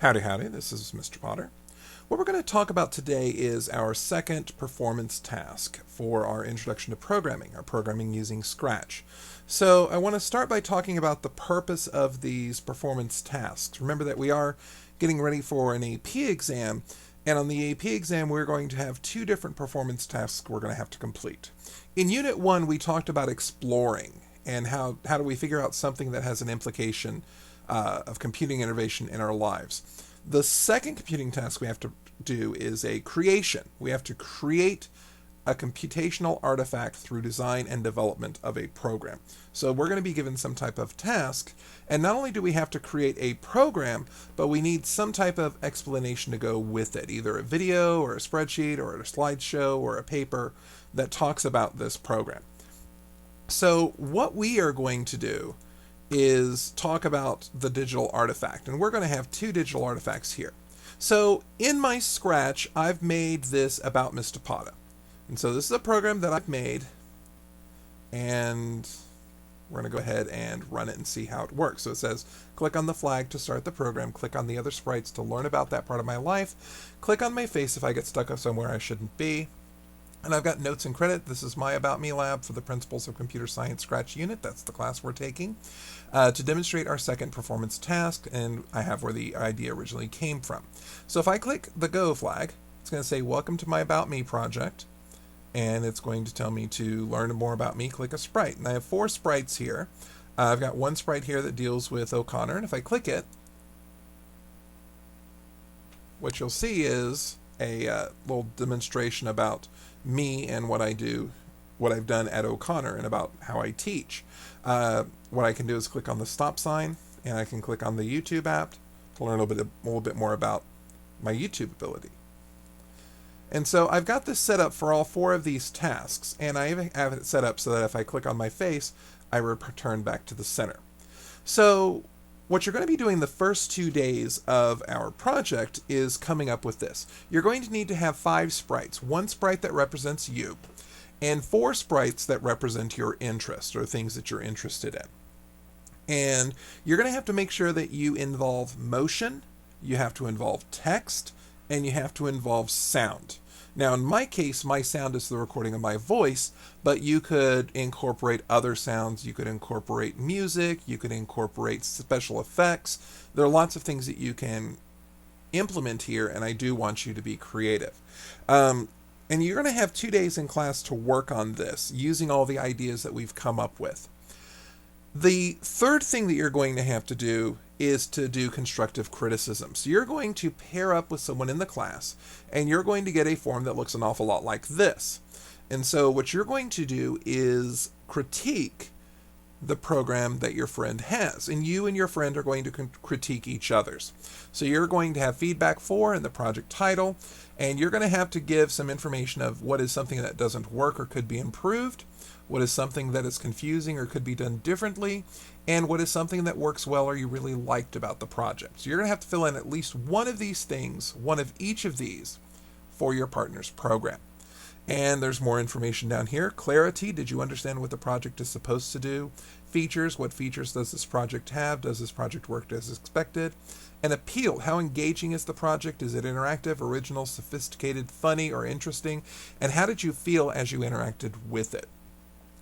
Howdy, howdy, this is Mr. Potter. What we're going to talk about today is our second performance task for our introduction to programming, our programming using Scratch. So I want to start by talking about the purpose of these performance tasks. Remember that we are getting ready for an AP exam, and on the AP exam we're going to have two different performance tasks we're going to have to complete. In Unit 1 we talked about exploring and how do we figure out something that has an implication of computing innovation in our lives. The second computing task we have to do is a creation. We have to create a computational artifact through design and development of a program. So we're going to be given some type of task, and not only do we have to create a program, but we need some type of explanation to go with it, either a video or a spreadsheet or a slideshow or a paper that talks about this program. So what we are going to do is talk about the digital artifact, and we're going to have two digital artifacts here. So in my Scratch, I've made this about mistapotta, and so this is a program that I've made, and we're going to go ahead and run it and see how it works. So it says, click on the flag to start the program, click on the other sprites to learn about that part of my life, click on my face if I get stuck somewhere I shouldn't be. And I've got notes and credit. This is my About Me lab for the Principles of Computer Science Scratch unit. That's the class we're taking to demonstrate our second performance task, and I have where the idea originally came from. So if I click the Go flag, it's going to say, welcome to my About Me project, and it's going to tell me to learn more about me, click a sprite. And I have four sprites here. I've got one sprite here that deals with O'Connor, and if I click it, what you'll see is a little demonstration about me and what I do, what I've done at O'Connor, and about how I teach. What I can do is click on the stop sign, and I can click on the YouTube app to learn a little bit more about my YouTube ability. And so I've got this set up for all four of these tasks, and I even have it set up so that if I click on my face, I return back to the center. So what you're going to be doing the first 2 days of our project is coming up with this. You're going to need to have 5 sprites, one sprite that represents you, and 4 sprites that represent your interest or things that you're interested in. And you're going to have to make sure that you involve motion, you have to involve text, and you have to involve sound. Now, in my case, my sound is the recording of my voice, but you could incorporate other sounds. You could incorporate music. You could incorporate special effects. There are lots of things that you can implement here, and I do want you to be creative. And you're going to have 2 days in class to work on this, using all the ideas that we've come up with. The third thing that you're going to have to do is to do constructive criticism. So you're going to pair up with someone in the class, and you're going to get a form that looks an awful lot like this. And so what you're going to do is critique the program that your friend has, and you and your friend are going to critique each other's. So you're going to have feedback for in the project title, and you're going to have to give some information of what is something that doesn't work or could be improved, what is something that is confusing or could be done differently, and what is something that works well or you really liked about the project. So you're going to have to fill in at least one of these things, one of each of these, for your partner's program. And there's more information down here. Clarity, did you understand what the project is supposed to do? Features, what features does this project have? Does this project work as expected? And appeal, how engaging is the project? Is it interactive, original, sophisticated, funny, or interesting? And how did you feel as you interacted with it?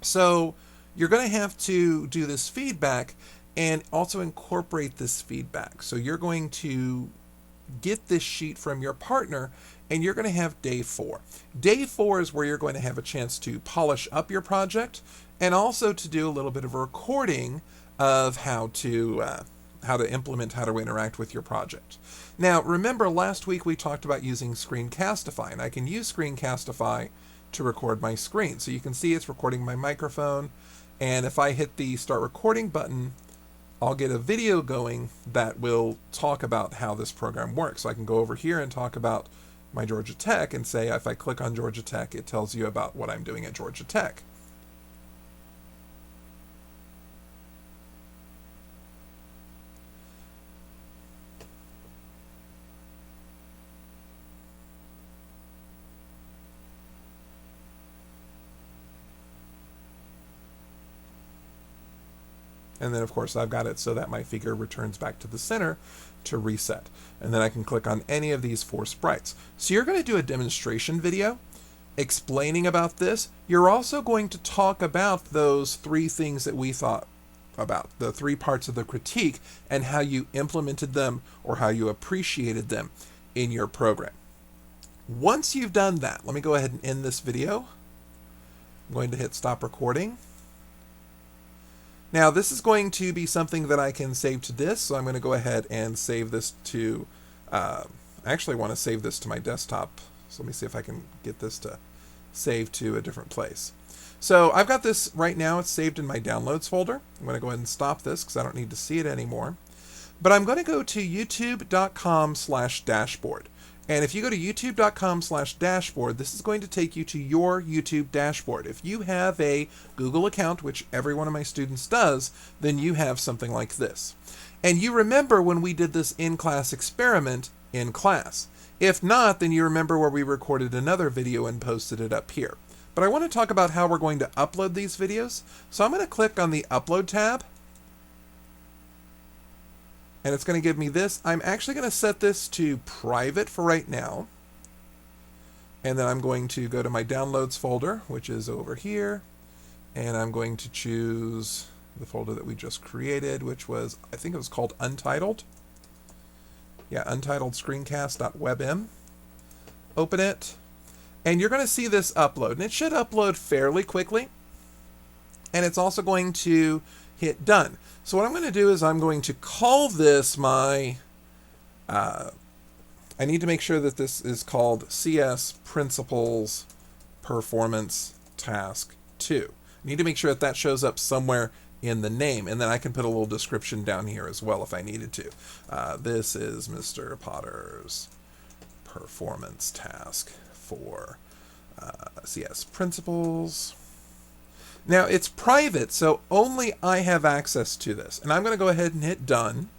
So you're going to have to do this feedback and also incorporate this feedback. So you're going to get this sheet from your partner, and you're going to have day 4. Day 4 is where you're going to have a chance to polish up your project and also to do a little bit of a recording of how to implement, how to interact with your project. Now, remember last week we talked about using ScreenCastify, and I can use ScreenCastify to record my screen. So you can see it's recording my microphone, and if I hit the start recording button, I'll get a video going that will talk about how this program works. So I can go over here and talk about my Georgia Tech and say if I click on Georgia Tech, it tells you about what I'm doing at Georgia Tech. And then of course I've got it so that my figure returns back to the center to reset. And then I can click on any of these 4 sprites. So you're going to do a demonstration video explaining about this. You're also going to talk about those 3 things that we thought about, the 3 parts of the critique, and how you implemented them or how you appreciated them in your program. Once you've done that, let me go ahead and end this video. I'm going to hit stop recording. Now this is going to be something that I can save to disk, so I'm going to go ahead and save this to, I actually want to save this to my desktop, so let me see if I can get this to save to a different place. So I've got this right now, it's saved in my downloads folder. I'm going to go ahead and stop this because I don't need to see it anymore. But I'm going to go to youtube.com/dashboard. And if you go to youtube.com/dashboard, this is going to take you to your YouTube dashboard. If you have a Google account, which every one of my students does, then you have something like this. And you remember when we did this in-class experiment in class. If not, then you remember where we recorded another video and posted it up here. But I want to talk about how we're going to upload these videos. So I'm going to click on the Upload tab. And it's going to give me this. I'm actually going to set this to private for right now. And then I'm going to go to my downloads folder, which is over here. And I'm going to choose the folder that we just created, which was, I think it was called Untitled. Yeah, Untitled Screencast.webm. Open it. And you're going to see this upload. And it should upload fairly quickly. And it's also going to hit done. So what I'm going to do is I'm going to call this my, I need to make sure that this is called CS Principles Performance Task 2. I need to make sure that that shows up somewhere in the name, and then I can put a little description down here as well if I needed to. This is Mr. Potter's performance task for CS Principles. Now it's private, so only I have access to this. And I'm going to go ahead and hit done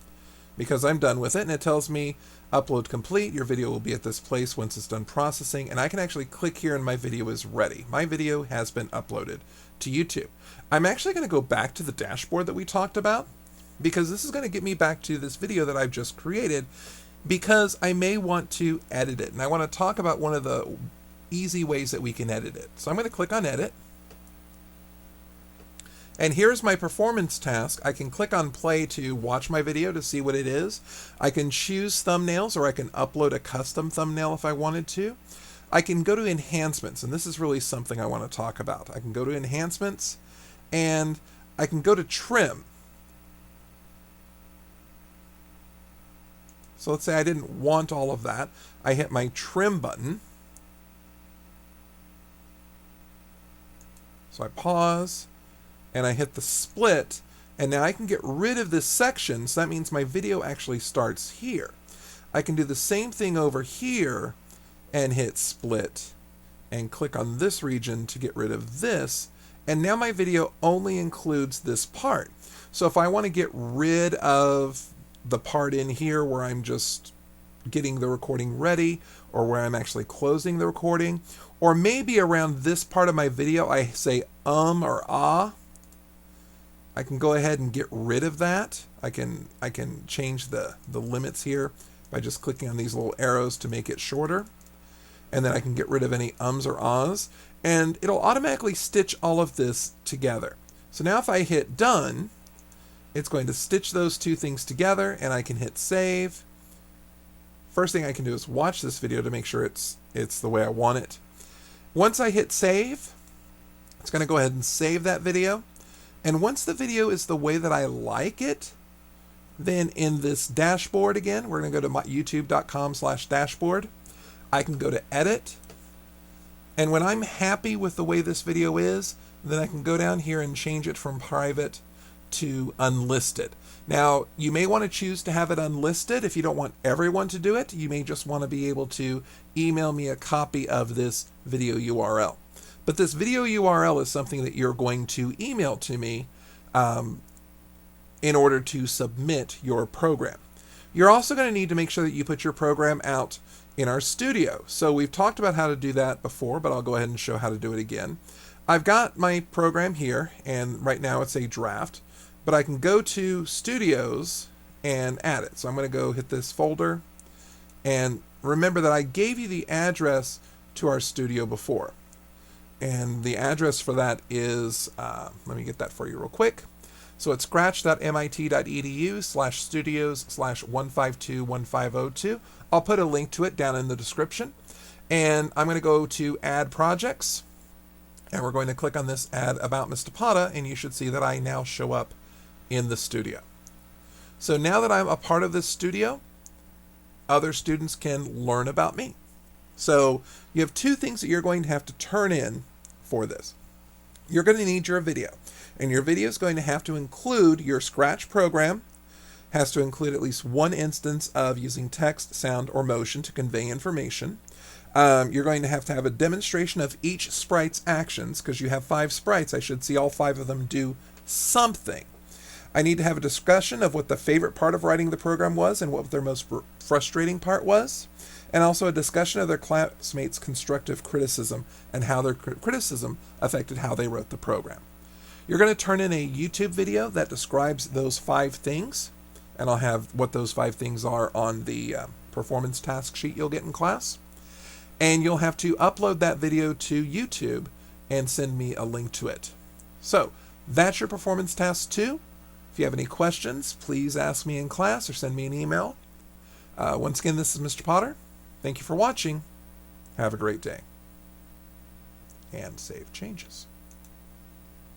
because I'm done with it. And it tells me upload complete. Your video will be at this place once it's done processing. And I can actually click here and my video is ready. My video has been uploaded to YouTube. I'm actually going to go back to the dashboard that we talked about because this is going to get me back to this video that I've just created because I may want to edit it. And I want to talk about one of the easy ways that we can edit it. So I'm going to click on edit. And here's my performance task. I can click on play to watch my video to see what it is. I can choose thumbnails or I can upload a custom thumbnail if I wanted to. I can go to enhancements, and this is really something I want to talk about. I can go to enhancements and I can go to trim. So let's say I didn't want all of that. I hit my trim button. So I pause. And I hit the split, and now I can get rid of this section, so that means my video actually starts here. I can do the same thing over here and hit split and click on this region to get rid of this, and now my video only includes this part. So if I want to get rid of the part in here where I'm just getting the recording ready or where I'm actually closing the recording, or maybe around this part of my video I say or ah, I can go ahead and get rid of that. I can change the limits here by just clicking on these little arrows to make it shorter. And then I can get rid of any ums or ahs. And it'll automatically stitch all of this together. So now if I hit done, it's going to stitch those two things together and I can hit save. First thing I can do is watch this video to make sure it's the way I want it. Once I hit save, it's going to go ahead and save that video. And once the video is the way that I like it, then in this dashboard again, we're going to go to youtube.com/dashboard. I can go to edit. And when I'm happy with the way this video is, then I can go down here and change it from private to unlisted. Now, you may want to choose to have it unlisted if you don't want everyone to do it. You may just want to be able to email me a copy of this video URL. But this video URL is something that you're going to email to me in order to submit your program. You're also going to need to make sure that you put your program out in our studio. So we've talked about how to do that before, but I'll go ahead and show how to do it again. I've got my program here, and right now it's a draft. but I can go to Studios and add it. So I'm going to go hit this folder, and remember that I gave you the address to our studio before. And the address for that is, let me get that for you real quick. So it's scratch.mit.edu/studios/1521502. I'll put a link to it down in the description. And I'm going to go to Add Projects. And we're going to click on this Add About Mistapotta, and you should see that I now show up in the studio. So now that I'm a part of this studio, other students can learn about me. So you have two things that you're going to have to turn in for this. You're going to need your video, and your video is going to have to include your Scratch program, has to include at least one instance of using text, sound, or motion to convey information. You're going to have a demonstration of each sprite's actions, because you have 5 sprites. I should see all 5 of them do something. I need to have a discussion of what the favorite part of writing the program was and what their most frustrating part was, and also a discussion of their classmates' constructive criticism and how their criticism affected how they wrote the program. You're going to turn in a YouTube video that describes those 5 things, and I'll have what those 5 things are on the performance task sheet you'll get in class. And you'll have to upload that video to YouTube and send me a link to it. So that's your performance task 2. If you have any questions, please ask me in class or send me an email. Once again, this is Mr. Potter. Thank you for watching. Have a great day. And save changes.